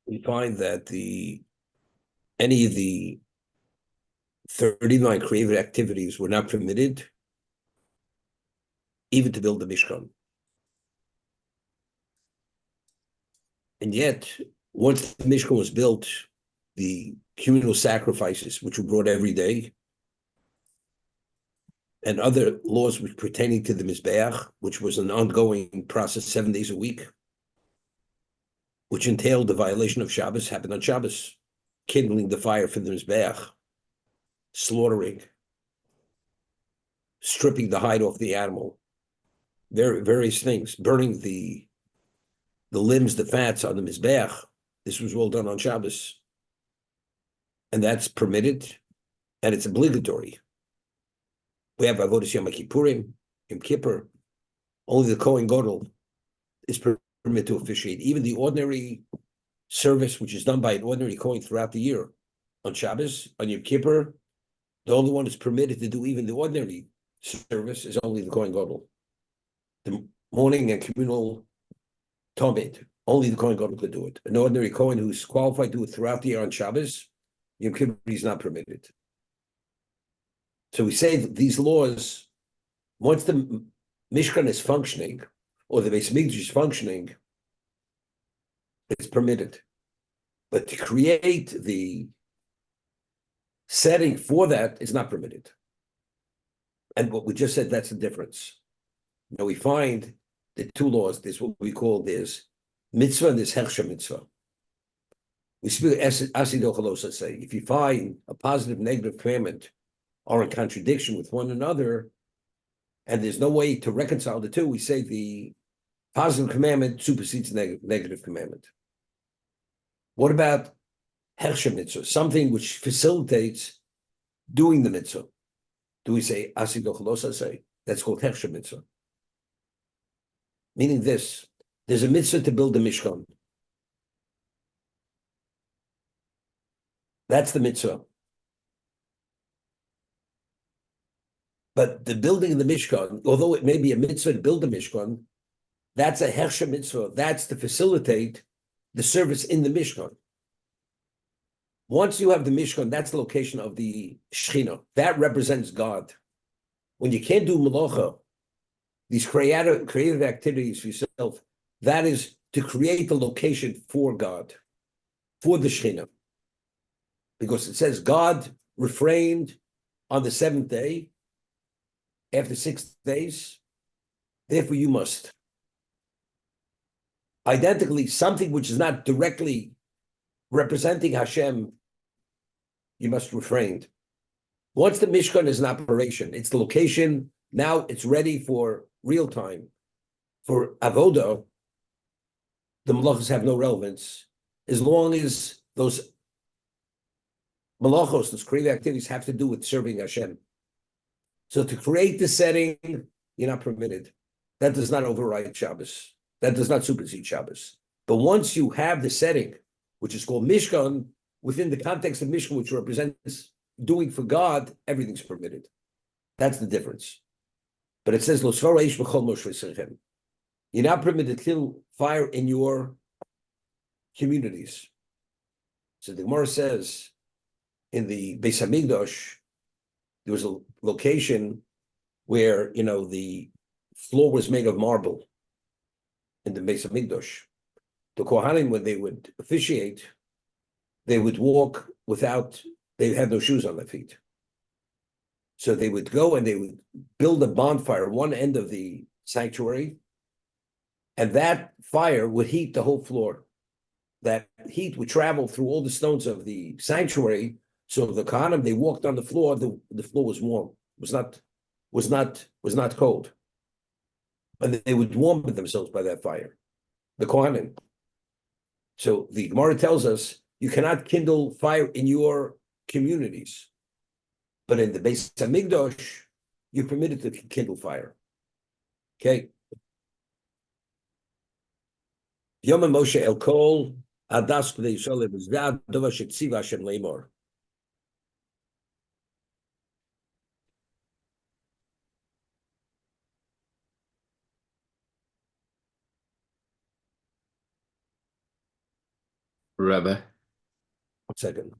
we find that any of the 39 creative activities were not permitted, even to build the Mishkan. And yet, once the Mishkan was built, the communal sacrifices, which were brought every day, and other laws which pertaining to the Mizbeach, which was an ongoing process 7 days a week, which entailed the violation of Shabbos, happened on Shabbos, kindling the fire for the Mizbeach, slaughtering, stripping the hide off the animal, various things, burning the limbs, the fats on the Mizbeach. This was all done on Shabbos. And that's permitted, and it's obligatory. We have Avodas Yom Kippurim, Yom Kippur. Only the Kohen Gadol is permitted to officiate. Even the ordinary service, which is done by an ordinary Kohen throughout the year, on Shabbos, on Yom Kippur, the only one who's permitted to do even the ordinary service is only the Kohen Gadol. The morning and communal Tomid, only the Kohen Gadol could do it. An ordinary Kohen who's qualified to do it throughout the year on Shabbos, Yom Kippur is not permitted. So we say that these laws, once the Mishkan is functioning, or the Beis Mikdash is functioning, it's permitted. But to create the setting for that is not permitted. And what we just said, that's the difference. Now we find the two laws, there's what we call this mitzvah and this hechsher mitzvah. We speak asido chalosa say, if you find a positive, negative commandment are in contradiction with one another, and there's no way to reconcile the two, we say the positive commandment supersedes negative commandment. What about hechsher mitzvah, something which facilitates doing the mitzvah? Do we say asido chalosa say? That's called hechsher mitzvah. Meaning this, there's a mitzvah to build the Mishkan. That's the mitzvah. But the building of the Mishkan, although it may be a mitzvah to build the Mishkan, that's a hechsher mitzvah. That's to facilitate the service in the Mishkan. Once you have the Mishkan, that's the location of the Shechina. That represents God. When you can't do malacha, these creative activities for yourself, that is to create the location for God, for the Shechina. Because it says God refrained on the seventh day, after 6 days, therefore you must. Identically, something which is not directly representing Hashem, you must refrain. Once the Mishkan is in operation, it's the location, now it's ready for real time. For Avodah, the malachos have no relevance, as long as those malachos, those creative activities, have to do with serving Hashem. So to create the setting, you're not permitted. That does not override Shabbos. That does not supersede Shabbos. But once you have the setting, which is called Mishkan, within the context of Mishkan, which represents doing for God, everything's permitted. That's the difference. But it says, you're not permitted to kill fire in your communities. So the Gemara says, in the Beis Hamikdash, there was a location where, the floor was made of marble in the Beis Hamikdash. The Kohanim, when they would officiate, they would walk they had no shoes on their feet. So they would go and they would build a bonfire at one end of the sanctuary, and that fire would heat the whole floor. That heat would travel through all the stones of the sanctuary. So the Kohanim, they walked on the floor. The floor was warm. Was not cold, and they would warm themselves by that fire. The Kohanim. So the Gemara tells us you cannot kindle fire in your communities, but in the Beis Hamikdash, you're permitted to kindle fire. Okay. Yom Moshe El Kol Adas B'nei Yisrael B'Zvad Dova Shetziva Hashem Leimor. Rebbe. 1 second.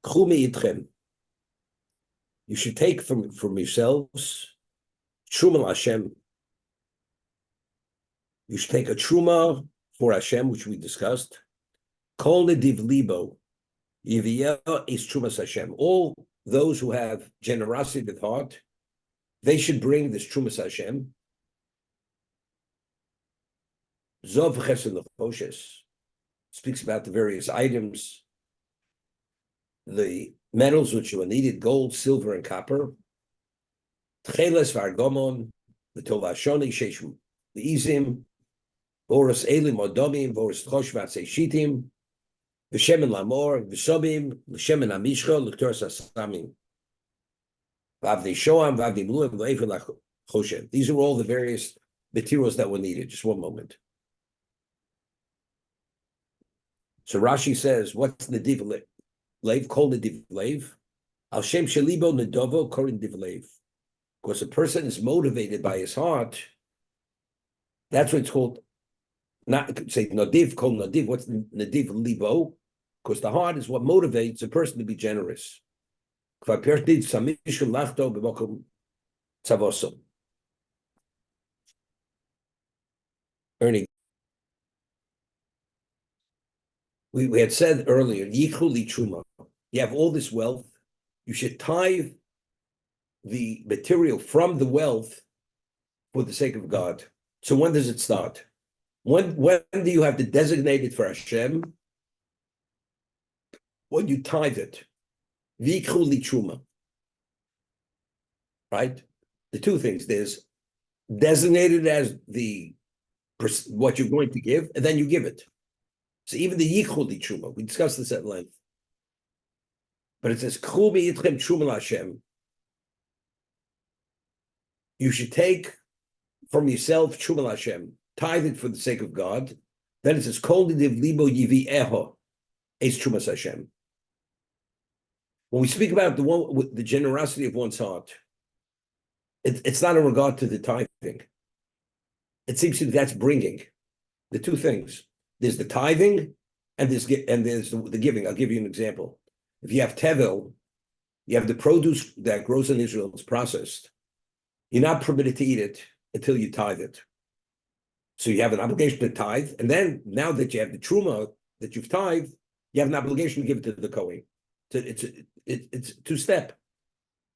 Chumi itchem. You should take from yourselves truma Hashem. You should take a truma for Hashem, which we discussed. Kol nediv libo yiviyah is trumas Hashem. All those who have generosity with heart, they should bring this trumas Hashem. Zov chesed lechoshes speaks about the various items, the metals which were needed: gold, silver, and copper. Tcheles v'argomon, the tovashoni sheish the izim, voros elim odomim, voros tchosh v'atzei shitim, v'shemen lamor, v'sobim, v'shemen amishcha, l'ktoras asamim, v'avdei shoam, v'avdei mluim, v'eifel lachoshem. These are all the various materials that were needed. Just one moment. So Rashi says, what's the nediv leiv? Called nediv leiv. Al shem shelibo nedovo korin nediv leiv. Because a person is motivated by his heart. That's what it's called. Not say nadiv, called nadiv. What's nadiv libo? Because the heart is what motivates a person to be generous. Ernie, we had said earlier, yichru li truma. You have all this wealth. You should tithe the material from the wealth for the sake of God. So when does it start? When do you have to designate it for Hashem? When you tithe it. V'yikchu li truma. Right? The two things. There's designated as what you're going to give, and then you give it. So even the yichud li truma, we discussed this at length. But it says, "K'chu b'yitchem truma Hashem." You should take from yourself truma Hashem, tithe it for the sake of God. Then it says, "Kol nediv libo yivieho es trumas Hashem." When we speak about the one with the generosity of one's heart, it's not in regard to the tithing. It seems to me that's bringing the two things. There's the tithing and there's the giving. I'll give you an example. If you have tevel, you have the produce that grows in Israel, it's processed. You're not permitted to eat it until you tithe it. So you have an obligation to tithe, and then now that you have the truma that you've tithed, you have an obligation to give it to the Kohen. It's two-step.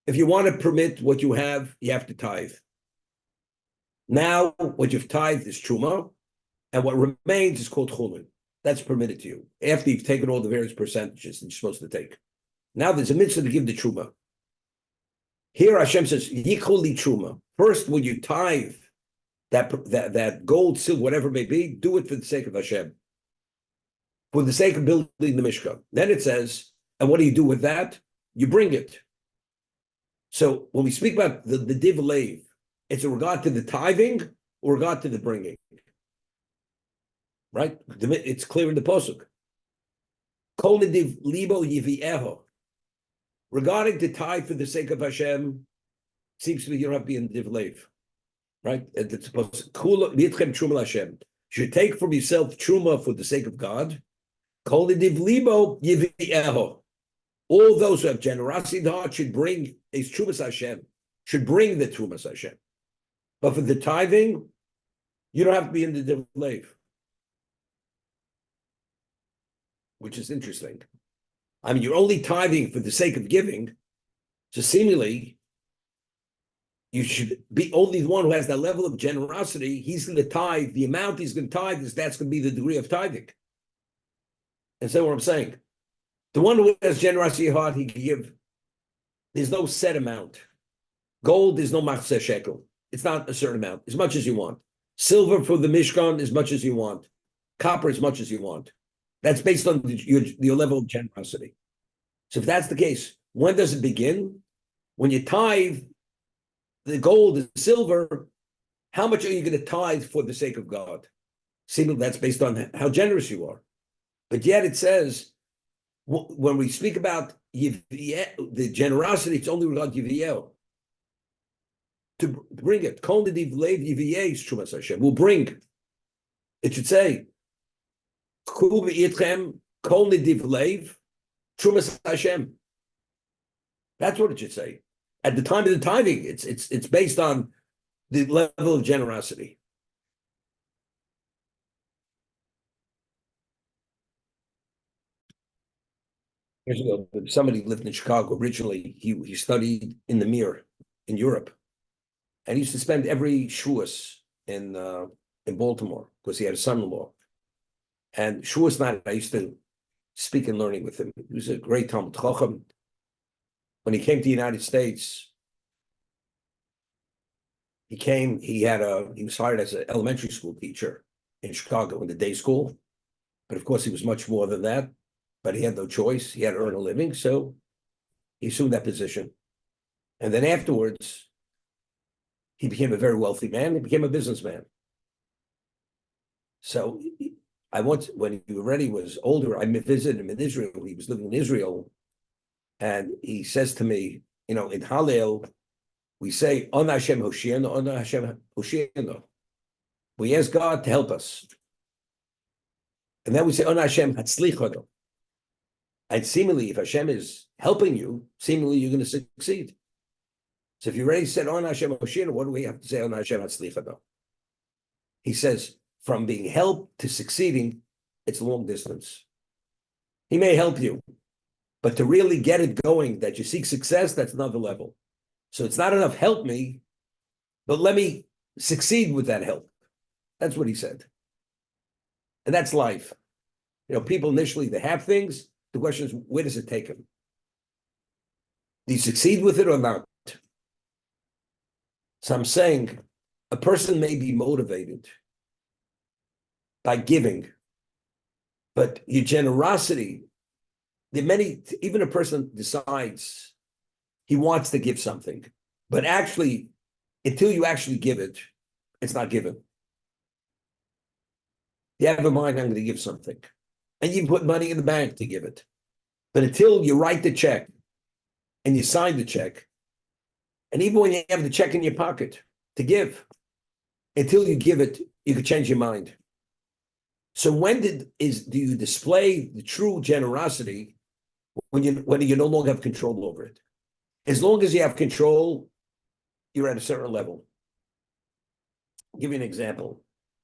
If you want to permit what you have to tithe. Now, what you've tithed is truma, and what remains is called chulin. That's permitted to you after you've taken all the various percentages that you're supposed to take. Now there's a mitzvah to give the truma. Here Hashem says, "Yichul li truma." First, when you tithe that gold, silver, whatever it may be, do it for the sake of Hashem, for the sake of building the Mishkan. Then it says, and what do you do with that? You bring it. So when we speak about the div leiv, it's in regard to the tithing or regard to the bringing. Right? It's clear in the pasuk. Kol nediv libo yivieho. Regarding the tithe for the sake of Hashem, seems to me you don't have to be in div leiv. Right? It's supposed to Hashem. You should take from yourself truma for the sake of God. Kol nediv libo yivieho. All those who have generosity in the heart should bring a trumas Hashem, should bring the trumas Hashem. But for the tithing, you don't have to be in the div leiv. Which is interesting. I mean, you're only tithing for the sake of giving, so seemingly you should be only the one who has that level of generosity. He's going to tithe. The amount he's going to tithe that's going to be the degree of tithing. And so what I'm saying, the one who has generosity in heart, he can give. There's no set amount. Gold is no machzeh shekel. It's not a certain amount, as much as you want. Silver for the Mishkan, as much as you want. Copper, as much as you want. That's based on your level of generosity. So if that's the case, when does it begin? When you tithe the gold and silver, how much are you going to tithe for the sake of God? Seemingly that's based on how generous you are. But yet it says, when we speak about the generosity, it's only regard Yiviel. To bring it. Kol nediv leiv yiviyeh trumas Hashem. We'll bring. It should say, "K'chu b'yitchem Kol Nidiv Lev, Trumas Hashem. That's what it should say. At the time of the tithing, it's based on the level of generosity. Years ago, somebody lived in Chicago. Originally, he studied in the Mir in Europe, and he used to spend every Shavuos in Baltimore because he had a son-in-law. And Shavuos night, I used to speak and learning with him. He was a great Talmud Chacham. When he came to the United States, he was hired as an elementary school teacher in Chicago in the day school. But of course, he was much more than that. But he had no choice. He had to earn a living. So he assumed that position. And then afterwards, he became a very wealthy man. He became a businessman. So when he already was older, I visited him in Israel. He was living in Israel. And he says to me, in Hallel, we say, On Hashem Hoshiano, On Hashem Hoshiano. We ask God to help us. And then we say, On Hashem Hatzlichano. And seemingly, if Hashem is helping you, seemingly you're going to succeed. So if you already said, On Hashem Hoshiano, what do we have to say, On Hashem Hatzlichano? He says, from being helped to succeeding, it's long distance. He may help you, but to really get it going, that you seek success, that's another level. So it's not enough help me, but let me succeed with that help. That's what he said. And that's life. People initially, they have things. The question is, where does it take them? Do you succeed with it or not? So I'm saying a person may be motivated by giving, but your generosity, even a person decides he wants to give something, but actually, until you actually give it, it's not given. You have a mind, I'm going to give something. And you put money in the bank to give it. But until you write the check and you sign the check, and even when you have the check in your pocket to give, until you give it, you could change your mind. So when do you display the true generosity when you no longer have control over it? As long as you have control, you're at a certain level. I'll give you an example.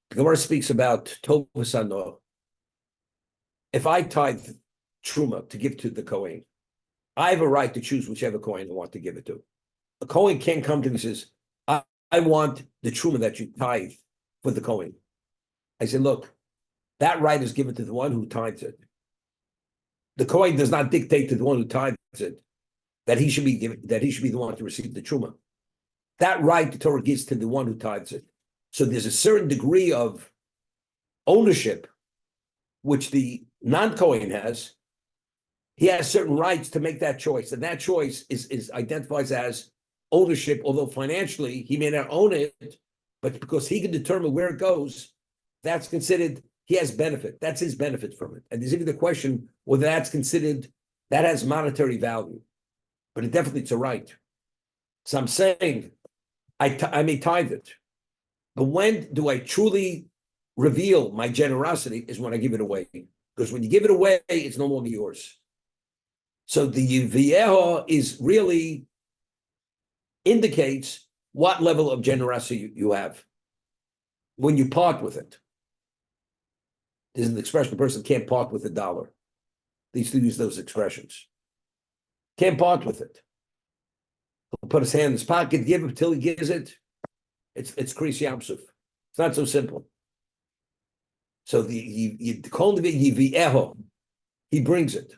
The Gemara speaks about Tovus Hanoah. If I tithe Truma to give to the Kohen, I have a right to choose whichever Kohen I want to give it to. A Kohen can't come to me and says, I want the Truma that you tithe for the Kohen. I said, look, that right is given to the one who tithes it. The Kohen does not dictate to the one who tithes it that he should be the one to receive the Truma. That right the Torah gives to the one who tithes it. So there's a certain degree of ownership which the non-Kohen has. He has certain rights to make that choice, and that choice is identifies as ownership, although financially he may not own it, but because he can determine where it goes, that's considered, he has benefit. That's his benefit from it. And there's even the question whether that's considered, that has monetary value, but it definitely it's a right. So I'm saying, I may tithe it, but when do I truly reveal my generosity is when I give it away. Because when you give it away, it's no longer yours. So the Vieho is really indicates what level of generosity you have when you part with it. There's an expression, a person can't part with $1. They used to use those expressions. Can't part with it. He'll put his hand in his pocket, give it until he gives it. It's Kriyas Yamsuf. It's not so simple. So he brings it.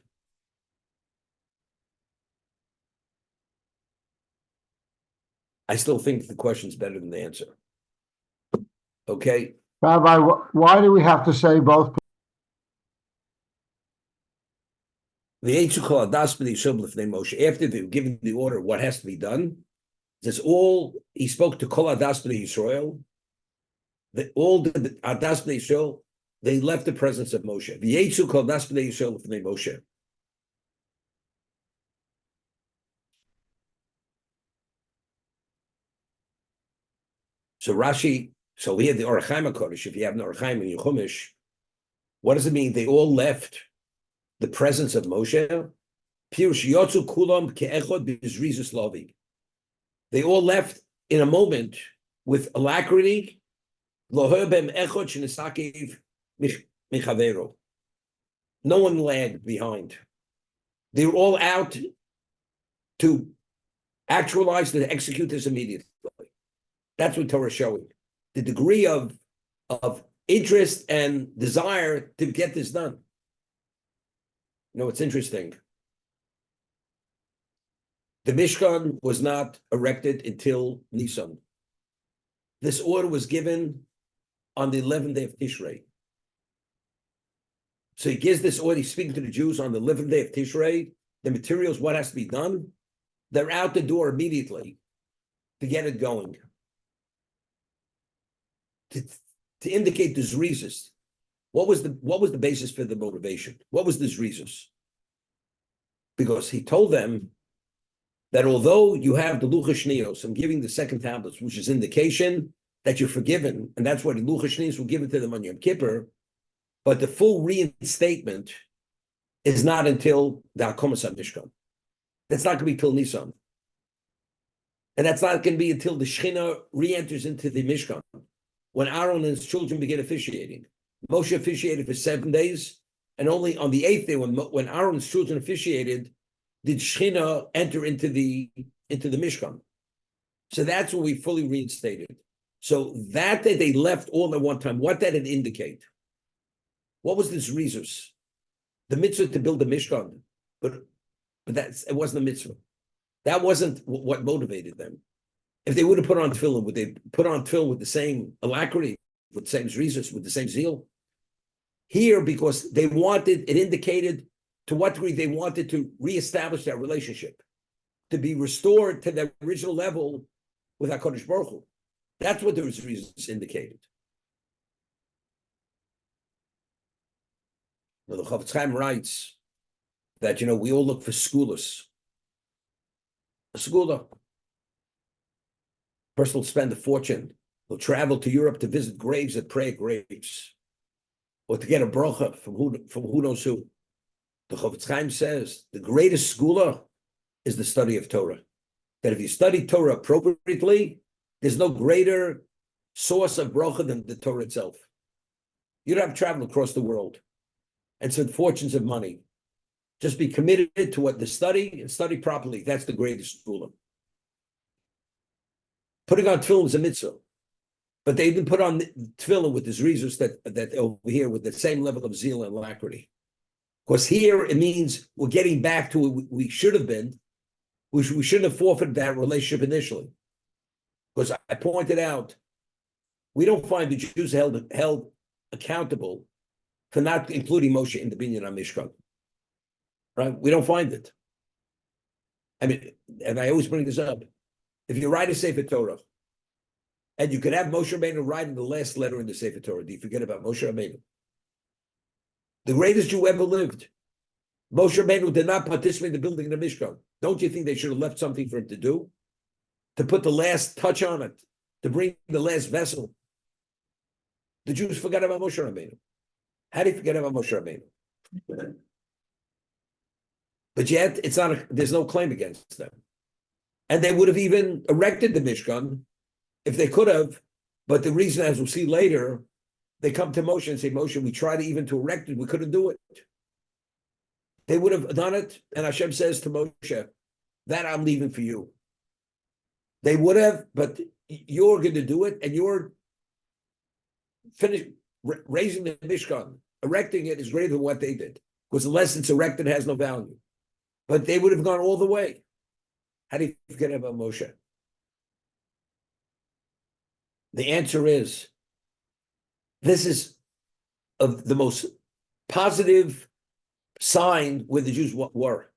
I still think the question's better than the answer. Okay? Rabbi, why do we have to say both? After they've given the order what has to be done, he spoke to Kol Adas B'nei Yisrael. All the Adas B'nei Yisrael, they left the presence of Moshe. V'yetzu Kol Adas B'nei Yisrael L'fnei Moshe. So Rashi, so we had the Orach Chaim HaKodesh. If you have an Orach Chaim in your Chumash, what does it mean? They all left the presence of Moshe. Pirush yotzu kulam ke'echod b'zrizus lavi. They all left in a moment with alacrity. Loher bem echod shenisakev michavero. No one lagged behind. They were all out to actualize, to execute this immediately. That's what Torah is showing. The degree of interest and desire to get this done. You know, it's interesting. The Mishkan was not erected until Nisan. This order was given on the 11th day of Tishrei. So he gives this order, he's speaking to the Jews on the 11th day of Tishrei. The materials, what has to be done, they're out the door immediately to get it going. To indicate the zrizus. What was the basis for the motivation? What was the zrizus? Because he told them that although you have the Luchas Shnios, I'm giving the second tablets, which is indication that you're forgiven, and that's why the Luchas Shnios will give it to them on Yom Kippur, but the full reinstatement is not until the Hakomas Mishkan. That's not going to be till Nisan. And that's not going to be until the Shekhinah re-enters into the Mishkan, when Aaron and his children begin officiating. Moshe officiated for 7 days, and only on the 8th day, when Aaron's children officiated, did Shekhinah enter into the Mishkan. So that's when we fully reinstated. So that they left all at one time, what did it indicate? What was this resource? The mitzvah to build a Mishkan, but it wasn't a mitzvah. That wasn't what motivated them. If they would have put on tefillin, would they put on tefillin with the same alacrity, with the same reasons, with the same zeal? Here, because they wanted, it indicated to what degree they wanted to reestablish that relationship, to be restored to the original level with HaKadosh Baruch Hu. That's what those reasons indicated. Now, the Chofetz Chaim writes that, we all look for skulas. A skula. Person will spend a fortune. He'll travel to Europe to visit graves and pray at graves, or to get a bracha from who knows who. The Chofetz Chaim says the greatest skula is the study of Torah. That if you study Torah appropriately, there's no greater source of bracha than the Torah itself. You don't have to travel across the world and spend fortunes of money. Just be committed to what the study and study properly. That's the greatest skula. Putting on tefillin is a mitzvah, but they didn't put on tefillin with this reasons that over here with the same level of zeal and alacrity. Because here it means we're getting back to what we should have been. We shouldn't have forfeited that relationship initially. Because I pointed out, we don't find the Jews held accountable for not including Moshe in the Binyan HaMishkan. Right? We don't find it. I mean, and I always bring this up. If you write a Sefer Torah, and you could have Moshe Rabbeinu write in the last letter in the Sefer Torah, do you forget about Moshe Rabbeinu? The greatest Jew ever lived. Moshe Rabbeinu did not participate in the building of the Mishkan. Don't you think they should have left something for him to do? To put the last touch on it, to bring the last vessel. The Jews forgot about Moshe Rabbeinu. How do you forget about Moshe Rabbeinu? But yet, there's no claim against them. And they would have even erected the Mishkan if they could have. But the reason, as we'll see later, they come to Moshe and say, Moshe, we tried even to erect it, we couldn't do it. They would have done it, and Hashem says to Moshe, that I'm leaving for you. They would have, but you're going to do it, and you're finished raising the Mishkan. Erecting it is greater than what they did, because unless it's erected, it has no value. But they would have gone all the way. How do you forget about Moshe? The answer is, this is of the most positive sign where the Jews were.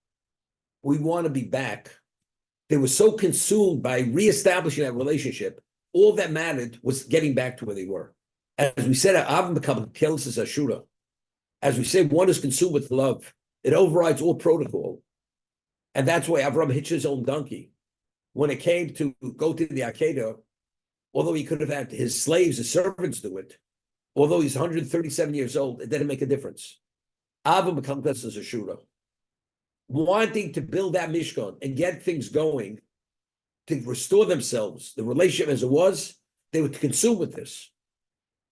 We want to be back. They were so consumed by reestablishing that relationship, all that mattered was getting back to where they were. As we said, Avram become Kelis is Ashura. As we say, one is consumed with love. It overrides all protocol. And that's why Avram hitched his own donkey. When it came to go to the Akedah, although he could have had his slaves, his servants do it, although he's 137 years old, it didn't make a difference. Avim becomes as a shura. Wanting to build that Mishkan and get things going, to restore themselves, the relationship as it was, they were consumed with this.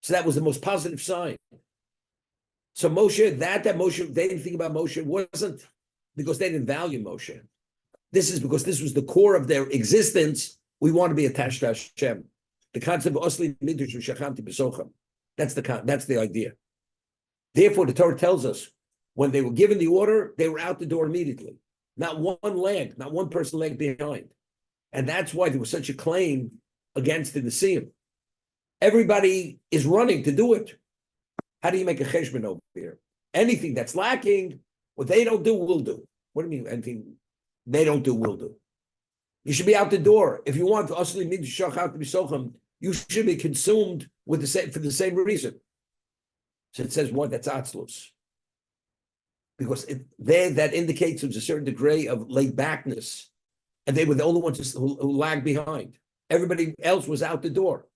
So that was the most positive sign. So Moshe, that Moshe, they didn't think about Moshe, wasn't because they didn't value Moshe. This is because this was the core of their existence. We want to be attached to Hashem. The concept of Osli Midrash Shachanti B'Socham. That's the idea. Therefore, the Torah tells us when they were given the order, they were out the door immediately. Not one lag, not one person lagged behind. And that's why there was such a claim against the Nisim. Everybody is running to do it. How do you make a cheshbon over here? Anything that's lacking, what they don't do, we'll do. What do you mean? Anything they don't do, we'll do. You should be out the door. If you want Asli Midrash Shachanti to be Sochem, you should be consumed with the same for the same reason. So it says what? That's atzlus. Because that indicates there's a certain degree of laid backness. And they were the only ones who lagged behind. Everybody else was out the door.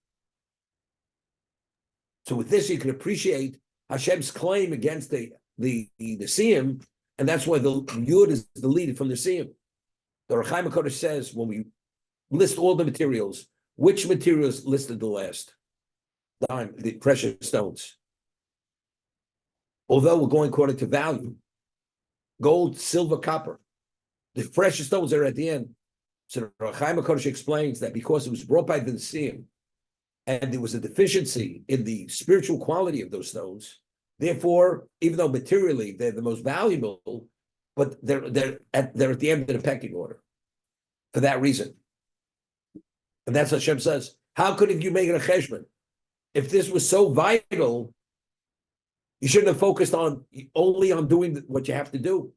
So with this, you can appreciate Hashem's claim against the Siyam, and that's why the Yud is deleted from the Siyam. The Rechaim HaKodesh says, when we list all the materials, which materials listed the last? The precious stones. Although we're going according to value, gold, silver, copper, the precious stones are at the end. So the Rechaim HaKodesh explains that because it was brought by the Nisim, and there was a deficiency in the spiritual quality of those stones, therefore, even though materially they're the most valuable, but they're at the end of the pecking order for that reason. And that's what Hashem says. How could you make it a cheshbon? If this was so vital, you shouldn't have focused only on doing what you have to do.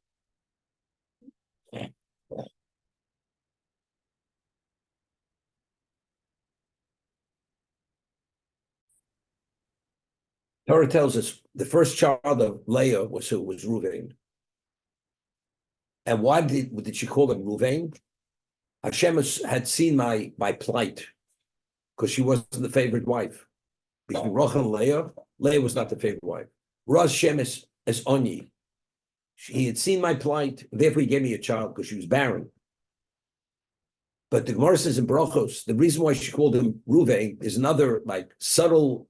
Torah tells us the first child of Leah was Ruvain. And why did she call him Ruvain? Hashem had seen my plight because she wasn't the favorite wife. Between Rachel and Leah was not the favorite wife. Raz Shem as Onyi. He had seen my plight, therefore he gave me a child because she was barren. But the Gemara says in Brachos, the reason why she called him Ruvain is another subtle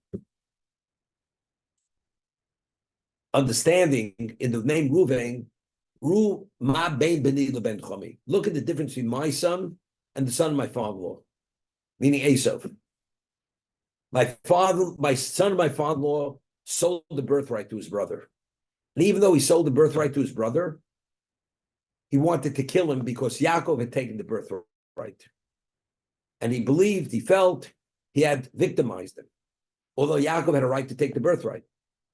understanding in the name Ruvain. Ru ma bein beni leben chomi. Look at the difference between my son and the son of my father-in-law, meaning Esav. My son of my father-in-law sold the birthright to his brother. And even though he sold the birthright to his brother, he wanted to kill him because Yaakov had taken the birthright. And he felt he had victimized him. Although Yaakov had a right to take the birthright.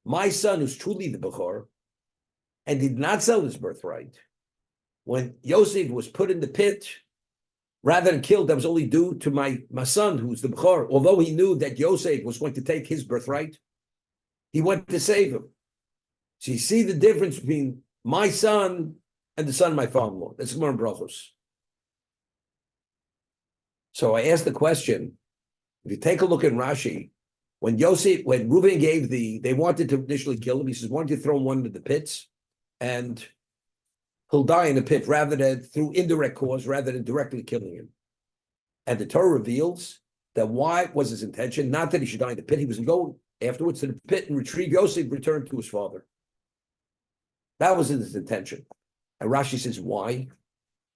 My son, who's truly the Bechor, and did not sell his birthright, when Yosef was put in the pit, rather than killed, that was only due to my son, who's the Bechor. Although he knew that Yosef was going to take his birthright, he went to save him. So you see the difference between my son and the son of my father-in-law. That's Gemara in Brachos. So I asked the question, if you take a look at Rashi, when Reuven they wanted to initially kill him, he says, why don't you throw him one of the pits and he'll die in the pit through indirect cause rather than directly killing him. And the Torah reveals that why was his intention? Not that he should die in the pit. He was going afterwards to the pit and retrieve Yosef, return to his father. That was his intention. And Rashi says, why?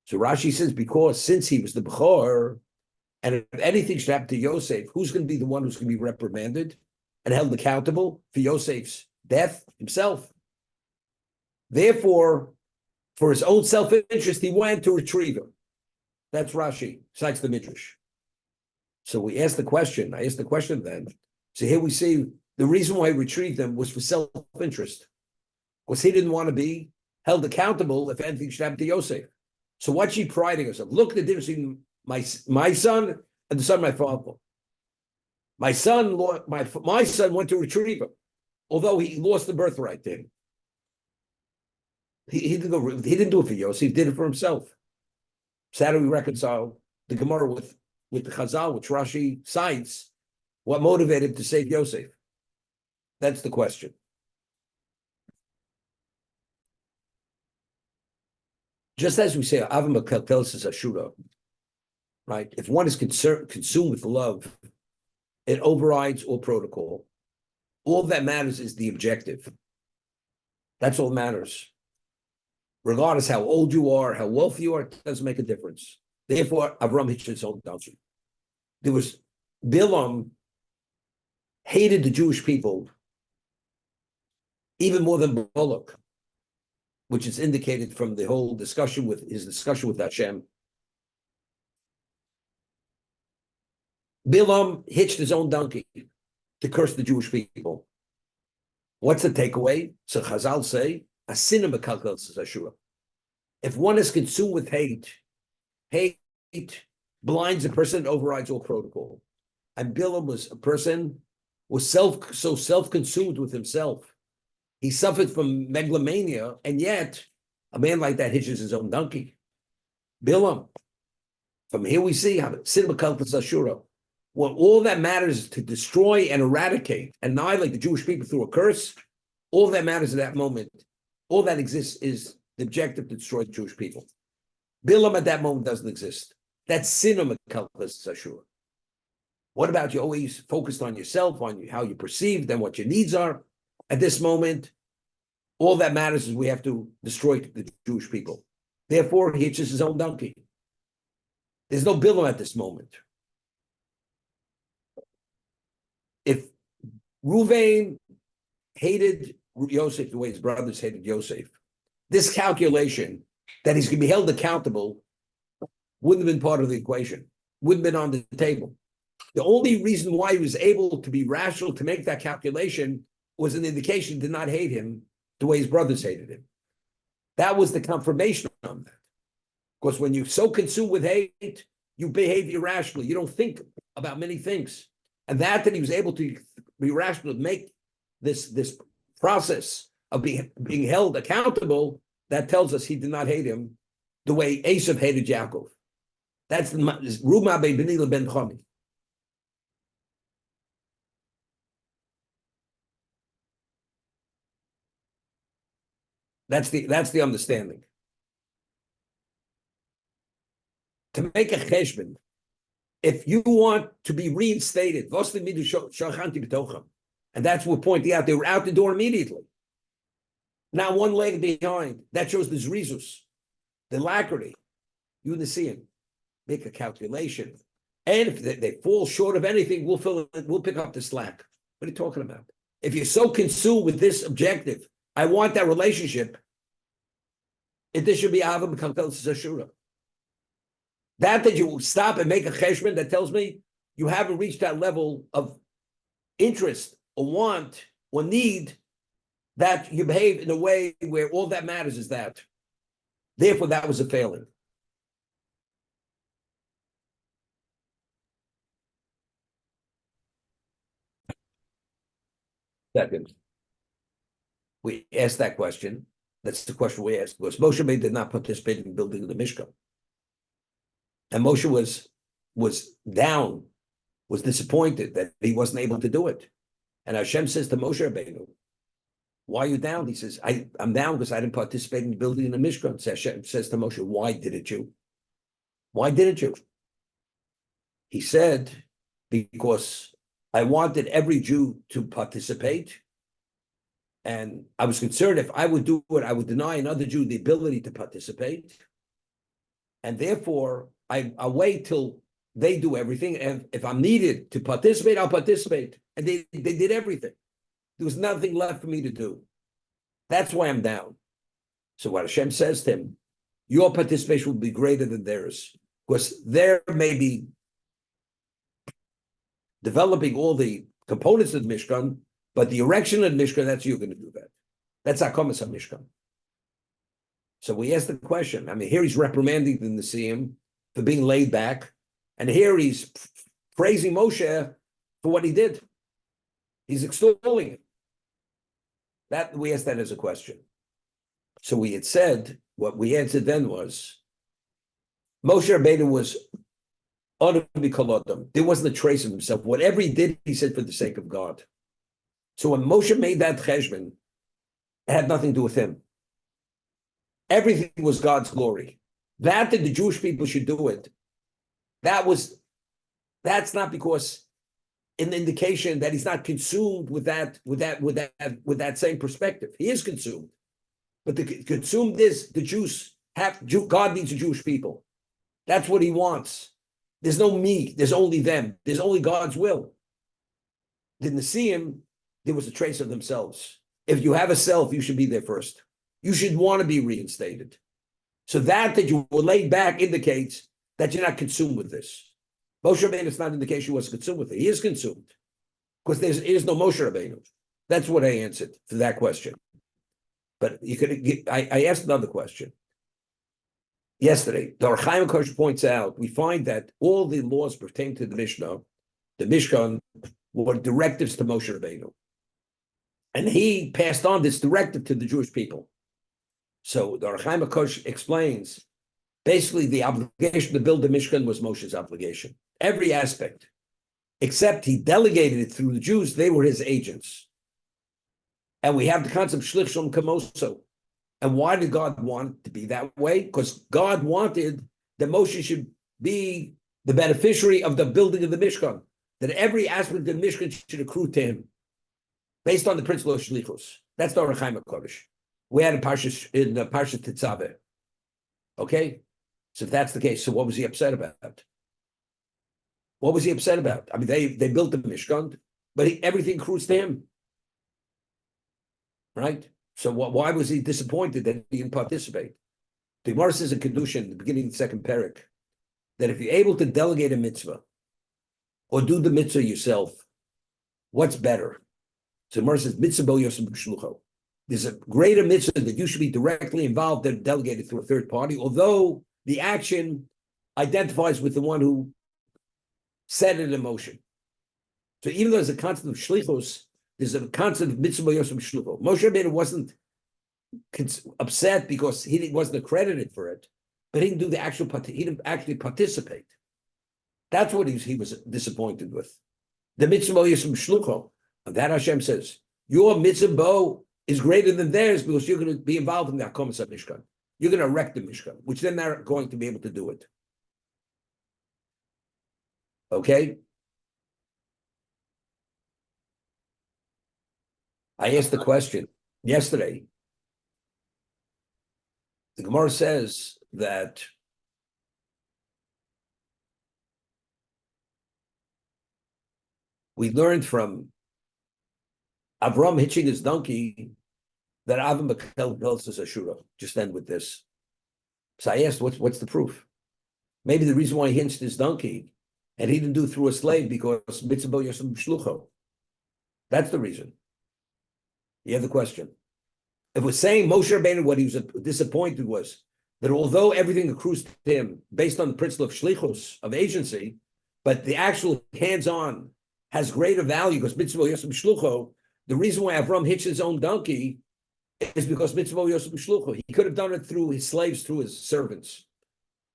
So Rashi says, because since he was the Bechor, and if anything should happen to Yosef, who's going to be the one who's going to be reprimanded and held accountable for Yosef's death? Himself. Therefore, for his own self-interest, he went to retrieve him. That's Rashi, cites the Midrash. So I asked the question then. So here we see the reason why he retrieved them was for self-interest. Because he didn't want to be held accountable if anything should happen to Yosef. So what's she priding herself? Look at the difference between my son and the son of my father. My son went to retrieve him, although he lost the birthright to him. He didn't do it for Yosef, he did it for himself. So how do we reconcile the Gemara with the Chazal, which Rashi cites? What motivated him to save Yosef? That's the question. Just as we say, Avim Akeltelis is Ashura, right? If one is consumed with love, it overrides all protocol. All that matters is the objective. That's all that matters. Regardless how old you are, how wealthy you are, it doesn't make a difference. Therefore, Avram hitched his own donkey. There was Bilam hated the Jewish people even more than Balak, which is indicated from the whole discussion with Hashem. Bilam hitched his own donkey to curse the Jewish people. What's the takeaway? So Chazal say, "Asina mekalkelis ashura." If one is consumed with hate blinds a person and overrides all protocol. And Bilam was a person was so self-consumed with himself. He suffered from megalomania, and yet a man like that hitches his own donkey. Bilam. From here we see how sin mekalkelis ashura. When all that matters is to destroy and eradicate, annihilate the Jewish people through a curse, all that matters at that moment, all that exists is the objective to destroy the Jewish people. Bilam at that moment doesn't exist. That's sin of mekalkelis ashura. What about you always focused on yourself, on how you perceived and what your needs are? At this moment, all that matters is we have to destroy the Jewish people. Therefore, he hitches his own donkey. There's no Bilam at this moment. If Ruvain hated Yosef the way his brothers hated Yosef, this calculation that he's going to be held accountable wouldn't have been part of the equation, wouldn't have been on the table. The only reason why he was able to be rational to make that calculation was an indication he did not hate him the way his brothers hated him. That was the confirmation on that. Because when you're so consumed with hate, you behave irrationally. You don't think about many things. And that he was able to be rational, to make this process of being held accountable, that tells us he did not hate him the way Esav hated Yaakov. That's Ruma ben Benila ben Chami. That's the understanding. To make a cheshbon, if you want to be reinstated, and that's what we're pointing out, they were out the door immediately. Now one leg behind. That shows the zrizus, the alacrity. You see him. Make a calculation. And if they fall short of anything, we'll pick up the slack. What are you talking about? If you're so consumed with this objective, I want that relationship, this should be Avim Kalkelis Ashura. That you stop and make a cheshbon, that tells me you haven't reached that level of interest or want or need, that you behave in a way where all that matters is that. Therefore, that was a failing. Second, we asked that question. That's the question we asked. Because Moshe did not participate in building the Mishkan. And Moshe was down, was disappointed that he wasn't able to do it. And Hashem says to Moshe Rabbeinu, why are you down? He says, I'm down because I didn't participate in building the Mishkan. So Hashem says to Moshe, why didn't you? Why didn't you? He said, because I wanted every Jew to participate. And I was concerned if I would do it, I would deny another Jew the ability to participate. And therefore, I'll wait till they do everything. And if I'm needed to participate, I'll participate. And they did everything. There was nothing left for me to do. That's why I'm down. So what Hashem says to him, your participation will be greater than theirs. Because there may be developing all the components of the Mishkan, but the erection of the Mishkan, that's you going to do that. That's Akamas HaMishkan. So we asked the question. I mean, here he's reprimanding the Nesiim for being laid back, and here he's praising Moshe for what he did. He's extolling him. That we asked that as a question. So we had said, what we answered then was, Moshe Rabbeinu was unabikoladam. There wasn't a trace of himself. Whatever he did, he said for the sake of God. So when Moshe made that cheshbon, it had nothing to do with him. everything was God's glory. That the Jewish people should do it. That's not because an indication that he's not consumed with that same perspective. He is consumed, but the consumed is the Jews God needs the Jewish people. That's what he wants. There's no me. There's only them. There's only God's will. The Nesiim, there was a trace of themselves. If you have a self, you should be there first. You should want to be reinstated. So that you were laid back indicates that you're not consumed with this. Moshe Rabbeinu is not an indication he was consumed with it. He is consumed because there is no Moshe Rabbeinu. That's what I answered to that question. But you could. I asked another question yesterday. The Or Chaim Kosh points out we find that all the laws pertaining to the Mishnah, the Mishkan, were directives to Moshe Rabbeinu, and he passed on this directive to the Jewish people. So the Or Chaim Kosh explains basically the obligation to build the Mishkan was Moshe's obligation. Every aspect, except he delegated it through the Jews. They were his agents. And we have the concept Shlich Shalom Kamoso. And why did God want it to be that way? Because God wanted that Moshe should be the beneficiary of the building of the Mishkan, that every aspect of the Mishkan should accrue to him, based on the principle of Shlichus. That's the Or Chaim HaKodesh. We had in Parsha Tetzaveh. Okay? So if that's the case, so what was he upset about? What was he upset about? I mean, they built the Mishkan, but everything accrues to him. Right? So why was he disappointed that he didn't participate? The Gemara says in Kedushin, the beginning of the second parak, that if you're able to delegate a mitzvah or do the mitzvah yourself, what's better? So the Gemara says, mitzvah bo yosem b'shlucho. There's a greater mitzvah that you should be directly involved than delegated through a third party, although the action identifies with the one who set it in motion. So even though there's a concept of shlichus, there's a concept of mitzvah yosem shlucho. Moshe Rabbeinu wasn't upset because he wasn't accredited for it, but he didn't do the actual. He didn't actually participate. That's what he was disappointed with. The mitzvah yosem shlucho. And that Hashem says your mitzvah is greater than theirs because you're going to be involved in the Hakomas Mishkan. You're going to erect the Mishkan, which then they're going to be able to do it. Okay? I asked the question yesterday. The Gemara says that we learned from Avram hitching his donkey that Avram Bakel says Ashura. Just end with this. So I asked, what's the proof? Maybe the reason why he hitched his donkey and he didn't do it through a slave because mitzvah yosem shlucho. That's the reason. You have the question. If we're saying Moshe Rabbeinu, what he was disappointed was that although everything accrues to him based on the principle of shlichus, of agency, but the actual hands-on has greater value because mitzvah yosem shlucho. The reason why Avram hitched his own donkey is because mitzvah yosem shlucho. He could have done it through his slaves, through his servants,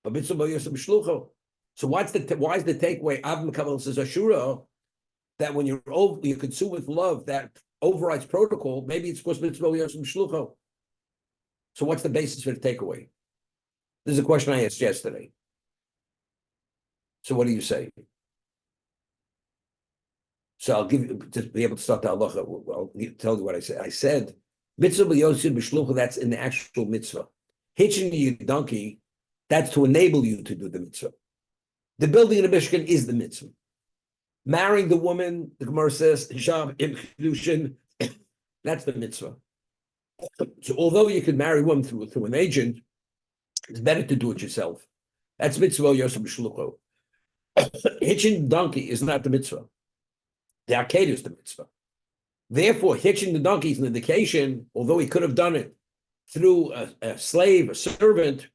but mitzvah yosem shlucho. So why is the takeaway? Avram Kabbalah says Ashura that when you're consumed with love, that overrides protocol. Maybe it's because mitzvah yosem shlucho. So what's the basis for the takeaway? This is a question I asked yesterday. So what do you say? So I'll give you, to be able to start the halacha, I'll tell you what I said. I said, mitzvah b'yosim b'shlucha, that's in the actual mitzvah. Hitching your donkey, that's to enable you to do the mitzvah. The building of the Mishkan is the mitzvah. Marrying the woman, the Gemara says, Hisham, im Kedushin, that's the mitzvah. So although you can marry a woman through an agent, it's better to do it yourself. That's mitzvah yosem b'shlucha. Hitching the donkey is not the mitzvah. The Akedah is the mitzvah. Therefore, hitching the donkey is an indication, although he could have done it through a slave, a servant,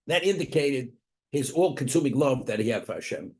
that indicated his all-consuming love that he had for Hashem.